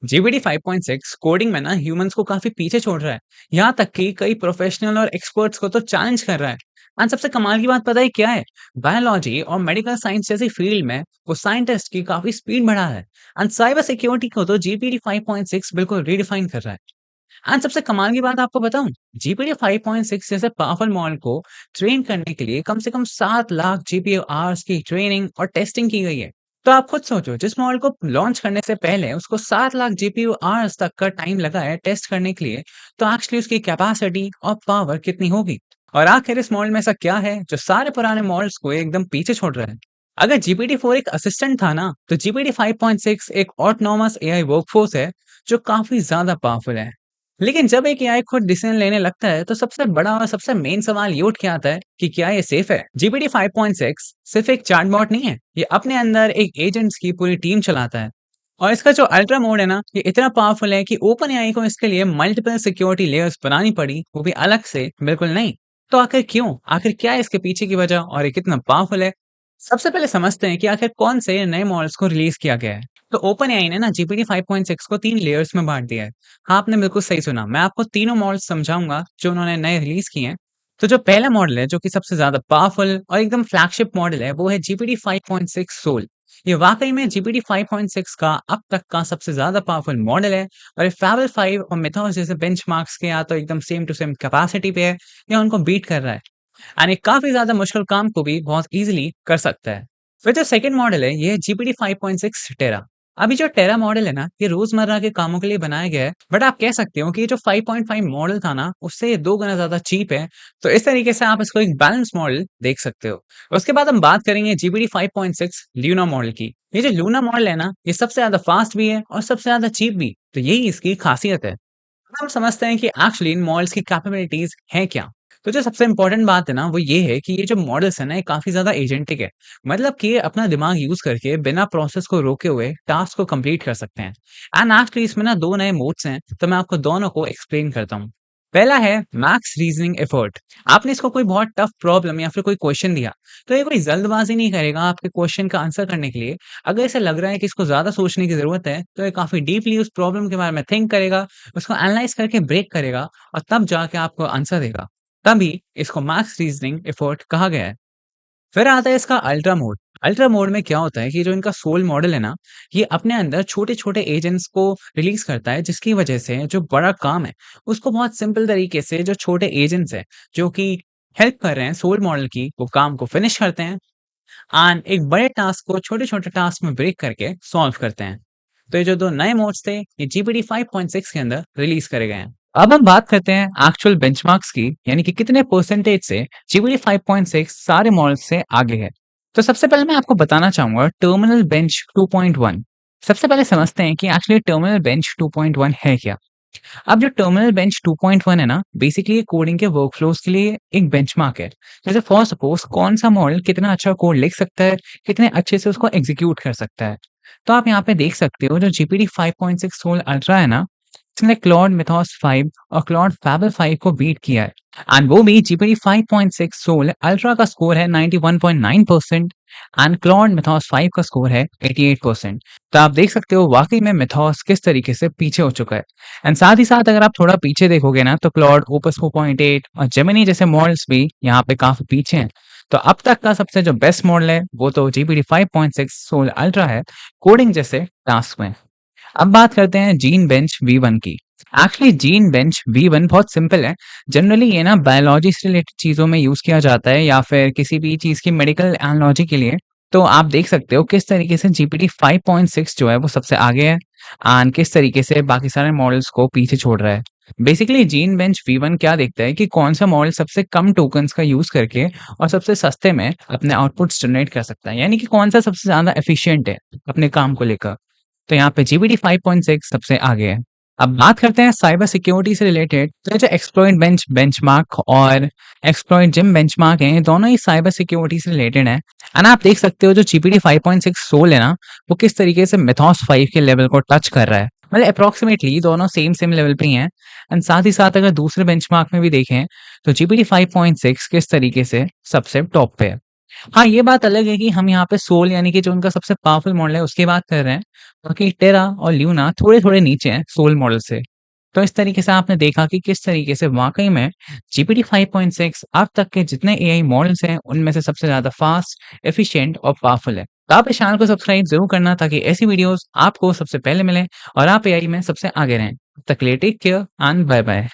GPT 5.6 coding में ना humans को काफी पीछे छोड़ रहा है। यहाँ तक कि कई प्रोफेशनल और एक्सपर्ट्स को तो चैलेंज कर रहा है। एंड सबसे कमाल की बात पता है क्या है? बायोलॉजी और मेडिकल साइंस जैसी फील्ड में वो साइंटिस्ट की काफी स्पीड बढ़ा है। एंड साइबर सिक्योरिटी को तो जीपीटी 5.6 बिल्कुल रीडिफाइन कर रहा है। एंड सबसे कमाल की बात आपको बताऊं, जीपीटी 5.6 जैसे पावरफुल मॉडल को ट्रेन करने के लिए कम से कम 7 लाख जीपीयू आवर्स की ट्रेनिंग और टेस्टिंग की गई है। तो आप खुद सोचो, जिस मॉडल को लॉन्च करने से पहले उसको 7 लाख जीपीयू आवर्स तक का टाइम लगा है टेस्ट करने के लिए, तो एक्चुअली उसकी कैपेसिटी और पावर कितनी होगी। और आखिर इस मॉडल में ऐसा क्या है जो सारे पुराने मॉडल्स को एकदम पीछे छोड़ रहा है? अगर जीपीटी 4 एक असिस्टेंट था ना, तो जीपीटी 5.6 एक ऑटोनॉमस एआई वर्कफोर्स है जो काफी ज्यादा पावरफुल है। लेकिन जब एक एआई खुद डिसीजन लेने लगता है, तो सबसे बड़ा और सबसे मेन सवाल ये उठ के आता है कि क्या ये सेफ है? जीपीटी 5.6 सिर्फ एक चैटबॉट नहीं है, ये अपने अंदर एक एजेंट्स की पूरी टीम चलाता है। और इसका जो अल्ट्रा मोड है ना, ये इतना पावरफुल है कि ओपन एआई को इसके लिए मल्टीपल सिक्योरिटी लेयर्स बनानी पड़ी, वो भी अलग से, बिल्कुल नहीं। तो आखिर क्यों? आखिर क्या है इसके पीछे की वजह और ये कितना पावरफुल है? सबसे पहले समझते हैं कि आखिर कौन से नए मॉडल्स को रिलीज किया गया है। तो ओपन एआई ने ना जीपीटी 5.6 को 3 लेयर्स में बांट दिया है। हाँ, आपने बिल्कुल सही सुना। मैं आपको तीनों मॉडल्स समझाऊंगा जो उन्होंने नए रिलीज किए हैं। तो जो पहला मॉडल है, जो कि सबसे ज्यादा पावरफुल और एकदम फ्लैगशिप मॉडल है, वो है जीपीटी 5.6 सोल। ये वाकई में जीपीटी 5.6 का अब तक का सबसे ज्यादा पावरफुल मॉडल है। और ये फैबल 5 और मिथोस जैसे बेंचमार्क्स के या तो एकदम सेम टू सेम कैपेसिटी पे है, या उनको बीट कर रहा है। यानी काफ़ी ज़्यादा मुश्किल काम को भी बहुत ईज़िली कर सकता है। फिर जो सेकंड मॉडल है, ये है जीपीटी 5.6 टेरा। अभी जो टेरा मॉडल है ना, ये रोज़मर्रा के कामों के लिए बनाया गया है, बट आप कह सकते हो कि ये जो 5.5 मॉडल था ना, उससे ये 2 गुना ज़्यादा चीप है। तो इस तरीके से आप इसको एक बैलेंस मॉडल देख सकते हो। उसके बाद हम बात करेंगे जीपीटी 5.6 ल्यूना मॉडल की। ये जो लूना मॉडल है ना, ये सबसे ज़्यादा फास्ट भी है और सबसे ज़्यादा चीप भी। तो यही इसकी खासियत है। हम समझते हैं कि एक्चुअली इन मॉडल्स की कैपेबिलिटीज़ हैं क्या? तो जो सबसे इम्पोर्टेंट बात है ना, वो ये है कि ये जो मॉडल्स हैं ना, ये काफ़ी ज़्यादा एजेंटिक है। मतलब कि ये अपना दिमाग यूज़ करके बिना प्रोसेस को रोके हुए टास्क को कंप्लीट कर सकते हैं। एंड एक्चुअली इसमें ना 2 नए मोड्स हैं, तो मैं आपको दोनों को एक्सप्लेन करता हूँ। पहला है मैक्स रीज़निंग एफर्ट। आपने इसको कोई बहुत टफ प्रॉब्लम या फिर कोई क्वेश्चन दिया, तो ये कोई जल्दबाज़ी नहीं करेगा आपके क्वेश्चन का आंसर करने के लिए। अगर इसे लग रहा है कि इसको ज़्यादा सोचने की ज़रूरत है, तो ये काफ़ी डीपली उस प्रॉब्लम के बारे में थिंक करेगा, उसको एनालाइज़ करके ब्रेक करेगा और तब जाके आपको आंसर देगा। तभी इसको मैक्स रीज़निंग एफर्ट कहा गया है। फिर आता है इसका अल्ट्रा मोड। अल्ट्रा मोड में क्या होता है कि जो इनका सोल मॉडल है ना, ये अपने अंदर छोटे-छोटे एजेंट्स को रिलीज़ करता है, जिसकी वजह से जो बड़ा काम है, उसको बहुत सिंपल तरीके से जो छोटे एजेंट्स हैं, जो कि हेल्प कर रहे हैं सोल मॉडल की, वो काम को फिनिश करते हैं एंड एक बड़े टास्क को छोटे-छोटे टास्क में ब्रेक करके सॉल्व करते हैं। तो ये जो 2 नए मोड्स थे, ये जीपीटी 5.6 के अंदर रिलीज़ करे गए हैं। अब हम बात करते हैं एक्चुअल बेंचमार्क्स की, यानी कि कितने परसेंटेज से जीपीटी 5.6 सारे मॉडल्स से आगे है। तो सबसे पहले मैं आपको बताना चाहूँगा टर्मिनल बेंच 2.1। सबसे पहले समझते हैं कि एक्चुअली टर्मिनल बेंच 2.1 है क्या? अब जो टर्मिनल बेंच 2.1 है ना, बेसिकली कोडिंग के वर्कफ्लोज के लिए एक बेंचमार्क है। जैसे फॉर सपोज कौन सा मॉडल कितना अच्छा कोड लिख सकता है, कितने अच्छे से उसको एग्जीक्यूट कर सकता है। तो आप यहाँ पे देख सकते हो जो जीपीटी 5.6 सोल अल्ट्रा है ना, इसने क्लॉड मिथोस 5 और क्लॉड फैबल 5 को बीट किया है। एंड वो भी जीपीटी 5.6 सोल अल्ट्रा का स्कोर है 91.9% एंड क्लॉड मिथोस 5 का स्कोर है 88%। तो आप देख सकते हो वाकई में मिथोस किस तरीके से पीछे हो चुका है। एंड साथ ही साथ अगर आप थोड़ा पीछे देखोगे ना, तो क्लॉड ओपस 4.8 और जेमिनी जैसे मॉडल्स भी यहाँ पे काफी पीछे हैं। तो अब तक का सबसे जो बेस्ट मॉडल है, वो तो जीपीटी 5.6 सोल अल्ट्रा है, कोडिंग जैसे टास्क में। अब बात करते हैं जीन बेंच V1 की। एक्चुअली जीन बेंच V1 बहुत सिंपल है। जनरली ये ना बायोलॉजी से रिलेटेड चीज़ों में यूज़ किया जाता है या फिर किसी भी चीज़ की मेडिकल एनालॉजी के लिए। तो आप देख सकते हो किस तरीके से जीपीटी 5.6 जो है वो सबसे आगे है एंड किस तरीके से बाकी सारे मॉडल्स को पीछे छोड़ रहा है। बेसिकली जीन बेंच V1 क्या देखता है कि कौन सा मॉडल सबसे कम टोकन्स का यूज़ करके और सबसे सस्ते में अपने आउटपुट्स जनरेट कर सकता है। यानी कि कौन सा सबसे ज़्यादा एफिशिएंट है अपने काम को लेकर। तो यहाँ पे जीपीटी 5.6 सबसे आगे है। अब बात करते हैं साइबर सिक्योरिटी से रिलेटेड। तो जो एक्सप्लॉइट बेंच बेंचमार्क और एक्सप्लॉइट जिम बेंचमार्क हैं, ये दोनों ही साइबर सिक्योरिटी से रिलेटेड हैं। एंड आप देख सकते हो जो जीपीटी 5.6 सोल है ना, वो किस तरीके से मिथोस 5 के लेवल को टच कर रहा है। मतलब अप्रॉक्सिमेटली दोनों सेम लेवल पे ही हैं। एंड साथ ही साथ अगर दूसरे बेंचमार्क में भी देखें, तो जीपीटी 5.6 किस तरीके से सबसे टॉप पे है। हाँ, ये बात अलग है कि हम यहाँ पे सोल यानी कि जो उनका सबसे पावरफुल मॉडल है उसकी बात कर रहे हैं। बाकी टेरा और ल्यूना थोड़े-थोड़े नीचे हैं सोल मॉडल से। तो इस तरीके से आपने देखा कि किस तरीके से वाक़ई में जीपीटी 5.6 अब तक के जितने एआई मॉडल्स हैं उनमें से सबसे ज़्यादा फास्ट, एफिशिएंट और पावरफुल है। तो आप इस चैनल को सब्सक्राइब ज़रूर करना ताकि ऐसी वीडियोज़ आपको सबसे पहले मिलें और आप एआई में सबसे आगे रहें। तब तक के लिए टेक केयर एंड बाय-बाय।